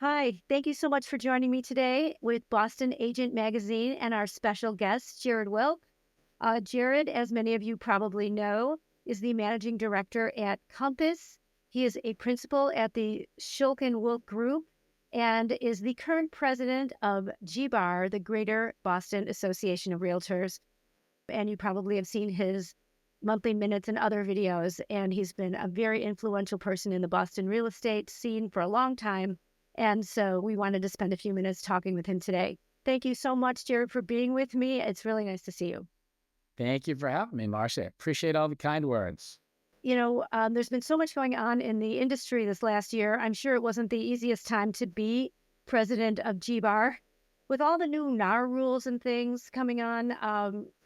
Hi, thank you so much for joining me today with Boston Agent Magazine and our special guest, Jared Wilk. Jared, as many of you probably know, is the managing director at Compass. He is a principal at the Shulk and Wilk Group and is the current president of GBAR, the Greater Boston Association of Realtors. And you probably have seen his monthly minutes and other videos. And he's been a very influential person in the Boston real estate scene for a long time. And so we wanted to spend a few minutes talking with him today. Thank you so much, Jared, for being with me. It's really nice to see you. Thank you for having me, Marcia. Appreciate all the kind words. There's been so much going on in the industry this last year. I'm sure it wasn't the easiest time to be president of GBAR. With all the new NAR rules and things coming on,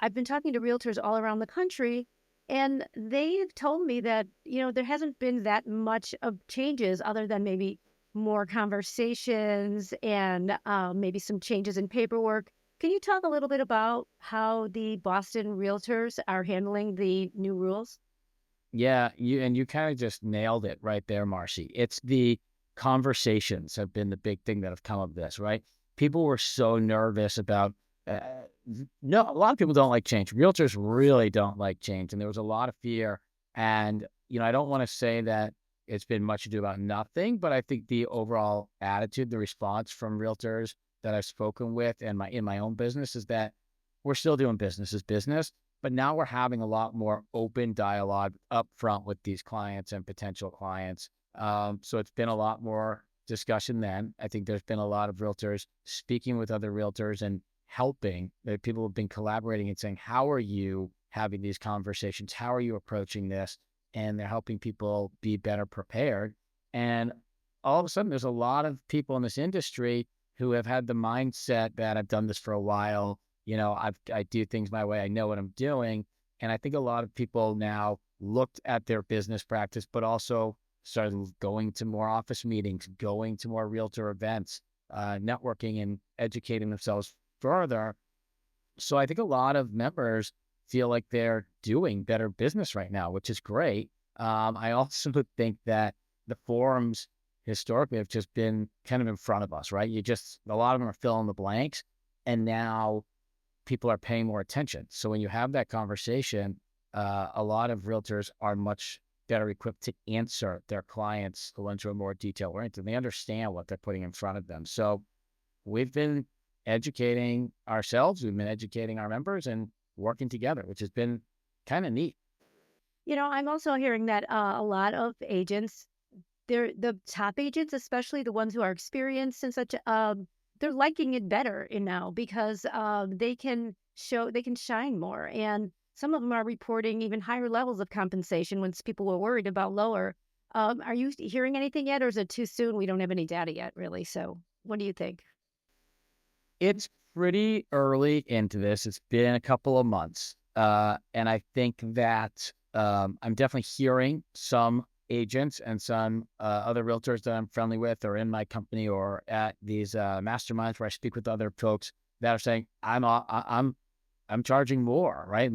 I've been talking to realtors all around the country, and they've told me that, there hasn't been that much of changes other than maybe more conversations and maybe some changes in paperwork. Can you talk a little bit about how the Boston realtors are handling the new rules? Yeah, you kind of just nailed it right there, Marcy. It's the conversations have been the big thing that have come of this, right? People were so nervous about uh, no, a lot of people don't like change. Realtors really don't like change, and there was a lot of fear. And I don't want to say that it's been much ado about nothing, but I think the overall attitude, the response from realtors that I've spoken with and my in my own business is that we're still doing business as business. But now we're having a lot more open dialogue up front with these clients and potential clients. So it's been a lot more discussion then. I think there's been a lot of realtors speaking with other realtors and helping. People have been collaborating and saying, how are you having these conversations? How are you approaching this? And they're helping people be better prepared. And all of a sudden, there's a lot of people in this industry who have had the mindset that I've done this for a while. I do things my way. I know what I'm doing. And I think a lot of people now looked at their business practice, but also started going to more office meetings, going to more realtor events, networking and educating themselves further. So I think a lot of members feel like they're doing better business right now, which is great. I also think that the forums historically have just been kind of in front of us, right? A lot of them are filling the blanks. And now people are paying more attention. So when you have that conversation, a lot of realtors are much better equipped to answer their clients, the ones who are more detail oriented. They understand what they're putting in front of them. So we've been educating ourselves, we've been educating our members and working together, which has been kind of neat. I'm also hearing that a lot of agents, they're the top agents, especially the ones who are experienced and such, they're liking it better in now because they can shine more. And some of them are reporting even higher levels of compensation when people were worried about lower. Are you hearing anything yet, or is it too soon? We don't have any data yet, really. So, what do you think? It's pretty early into this. It's been a couple of months. And I think that I'm definitely hearing some agents and some other realtors that I'm friendly with or in my company or at these masterminds where I speak with other folks that are saying, I'm charging more, right?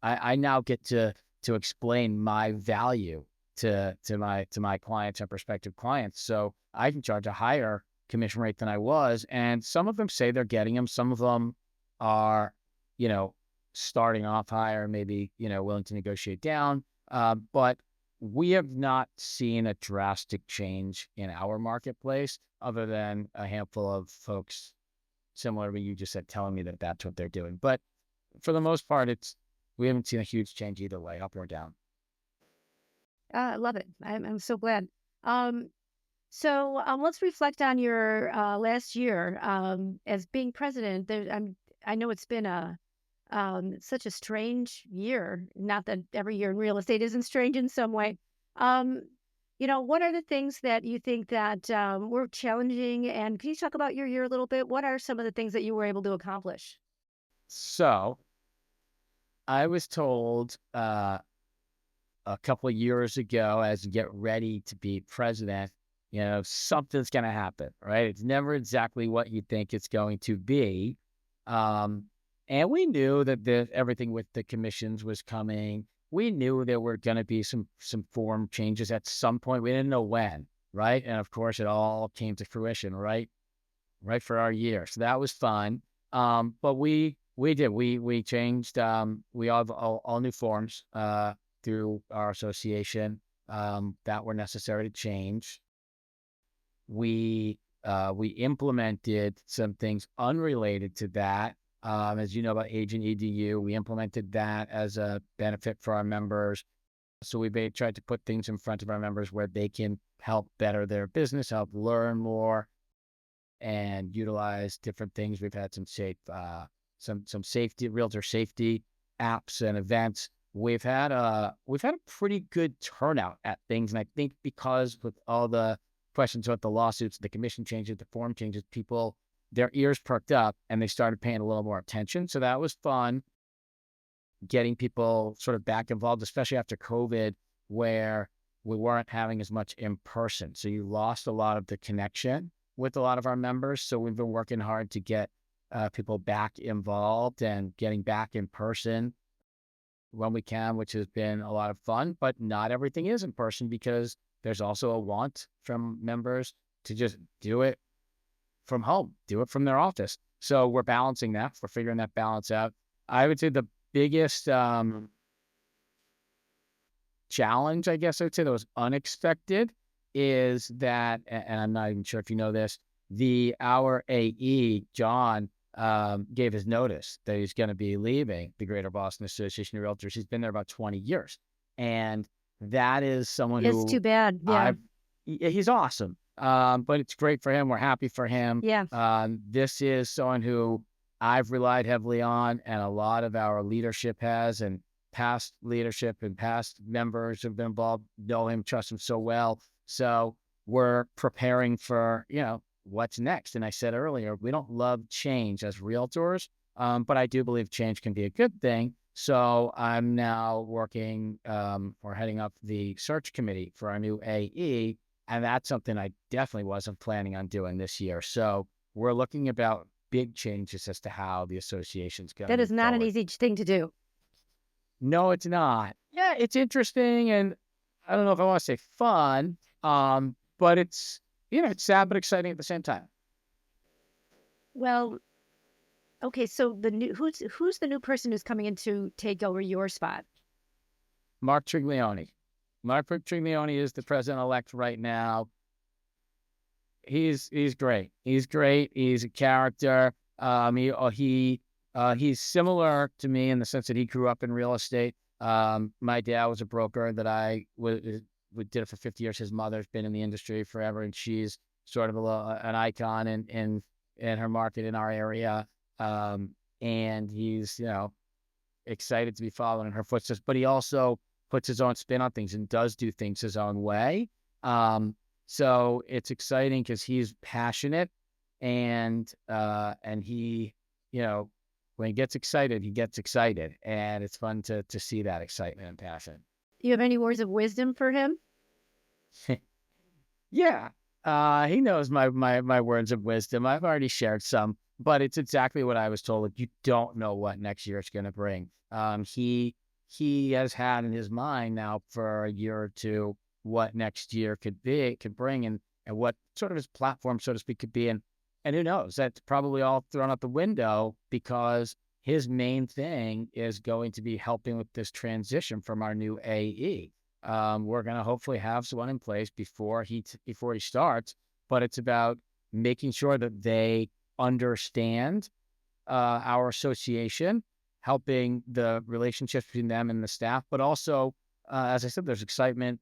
I now get to explain my value to my clients and prospective clients. So I can charge a higher commission rate than I was. And some of them say they're getting them. Some of them are, you know, starting off higher, maybe, willing to negotiate down. But we have not seen a drastic change in our marketplace other than a handful of folks similar to what you just said, telling me that that's what they're doing. But for the most part, we haven't seen a huge change either way, up or down. I love it. I'm so glad. Um, let's reflect on your last year as being president. I know it's been such a strange year. Not that every year in real estate isn't strange in some way. Um, what are the things that you think that were challenging? And can you talk about your year a little bit? What are some of the things that you were able to accomplish? So I was told a couple of years ago, as you get ready to be president, something's going to happen, right? It's never exactly what you think it's going to be. Um, and we knew that everything with the commissions was coming. We knew there were going to be some form changes at some point. We didn't know when. right? And of course, it all came to fruition, right for our year. So that was fun. But we changed. We have all new forms through our association that were necessary to change. We implemented some things unrelated to that. As you know about Agent EDU, we implemented that as a benefit for our members. So we tried to put things in front of our members where they can help better their business, help learn more, and utilize different things. We've had some safety, realtor safety apps and events. We've had a pretty good turnout at things, and I think because with all the questions about the lawsuits, the commission changes, the form changes, people their ears perked up and they started paying a little more attention. So that was fun, getting people sort of back involved, especially after COVID, where we weren't having as much in person. So you lost a lot of the connection with a lot of our members. So we've been working hard to get people back involved and getting back in person when we can, which has been a lot of fun. But not everything is in person because there's also a want from members to just do it from home, do it from their office. So we're balancing that. We're figuring that balance out. I would say the biggest challenge, I guess I would say, that was unexpected is that, and I'm not even sure if you know this, our AE, John, gave his notice that he's going to be leaving the Greater Boston Association of Realtors. He's been there about 20 years. And that is someone It's too bad. Yeah. He's awesome. But it's great for him. We're happy for him. Yeah. This is someone who I've relied heavily on, and a lot of our leadership has, and past leadership and past members have been involved, know him, trust him so well. So we're preparing for, what's next. And I said earlier, we don't love change as realtors, but I do believe change can be a good thing. So I'm now working or heading up the search committee for our new AE. And that's something I definitely wasn't planning on doing this year. So we're looking about big changes as to how the association's going to That is move not an forward. easy thing to do. No, it's not. Yeah, it's interesting, and I don't know if I want to say fun, but it's it's sad but exciting at the same time. Well, okay, so who's the new person who's coming in to take over your spot? Mark Triglione. Mark Triglione is the president-elect right now. He's great. He's great. He's a character. He's similar to me in the sense that he grew up in real estate. My dad was a broker that we did it for 50 years. His mother's been in the industry forever, and she's sort of an icon in her market in our area. And he's excited to be following in her footsteps, but he also puts his own spin on things and does do things his own way. So it's exciting because he's passionate, and he, when he gets excited, and it's fun to see that excitement and passion. Do you have any words of wisdom for him? Yeah, he knows my words of wisdom. I've already shared some, but it's exactly what I was told. You don't know what next year is going to bring. He has had in his mind now for a year or two what next year could bring, and what sort of his platform, so to speak, could be. And who knows? That's probably all thrown out the window because his main thing is going to be helping with this transition from our new AE. We're going to hopefully have someone in place before he starts, but it's about making sure that they understand our association, helping the relationships between them and the staff, but also, as I said, there's excitement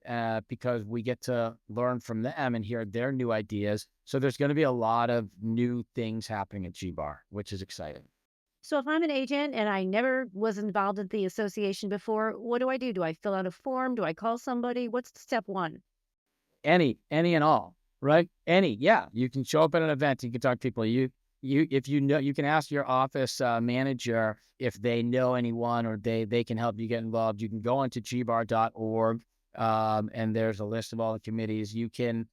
because we get to learn from them and hear their new ideas. So there's going to be a lot of new things happening at GBAR, which is exciting. So if I'm an agent and I never was involved in the association before, what do I do? Do I fill out a form? Do I call somebody? What's step one? Any and all, right? Yeah. You can show up at an event. You can talk to people. If you can ask your office manager if they know anyone or they can help you get involved. You can go onto gbar.org, and there's a list of all the committees. You can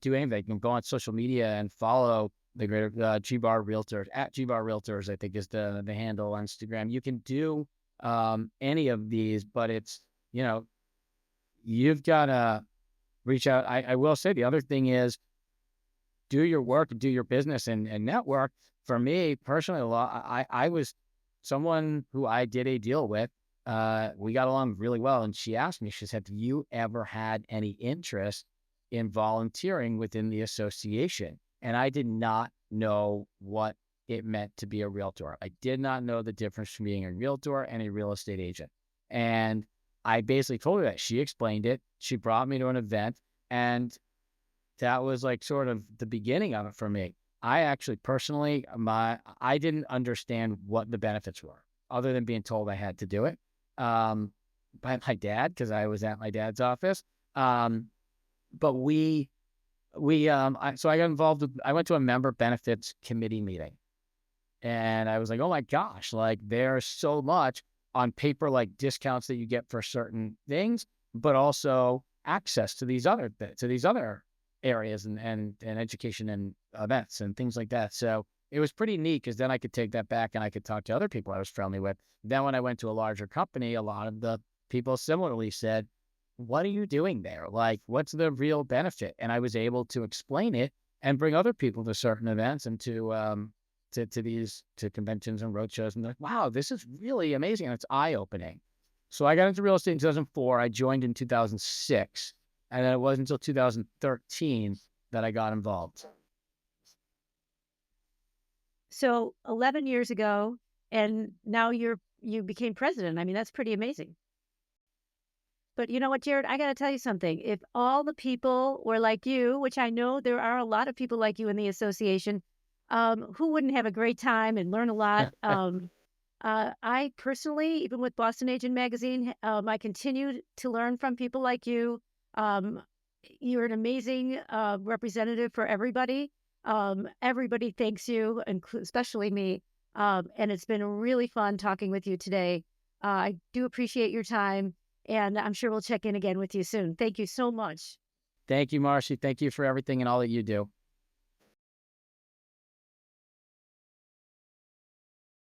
do anything. You can go on social media and follow the Greater GBAR Realtors at GBAR Realtors, I think is the handle on Instagram. You can do any of these, but it's you've got to reach out. I will say the other thing is do your work, do your business and network. For me personally, I was someone who I did a deal with. We got along really well. And she asked me, she said, have you ever had any interest in volunteering within the association? And I did not know what it meant to be a realtor. I did not know the difference between being a realtor and a real estate agent. And I basically told her that. She explained it. She brought me to an event, and that was like sort of the beginning of it for me. I actually personally, I didn't understand what the benefits were other than being told I had to do it by my dad because I was at my dad's office. But so I got involved with, I went to a member benefits committee meeting, and I was like, oh my gosh, like there's so much on paper, like discounts that you get for certain things, but also access to these other areas and education and events and things like that. So it was pretty neat because then I could take that back and I could talk to other people I was friendly with. Then when I went to a larger company, a lot of the people similarly said, what are you doing there? Like, what's the real benefit? And I was able to explain it and bring other people to certain events and to conventions and roadshows. And they're like, wow, this is really amazing. And it's eye-opening. So I got into real estate in 2004. I joined in 2006. And then it wasn't until 2013 that I got involved. So 11 years ago, and now you became president. I mean, that's pretty amazing. But you know what, Jared? I got to tell you something. If all the people were like you, which I know there are a lot of people like you in the association, who wouldn't have a great time and learn a lot? I personally, even with Boston Agent Magazine, I continue to learn from people like you. Um, you're an amazing representative for everybody. Everybody thanks you, especially me. And it's been really fun talking with you today. I do appreciate your time, and I'm sure we'll check in again with you soon. Thank you so much. Thank you, Marcy. Thank you for everything and all that you do.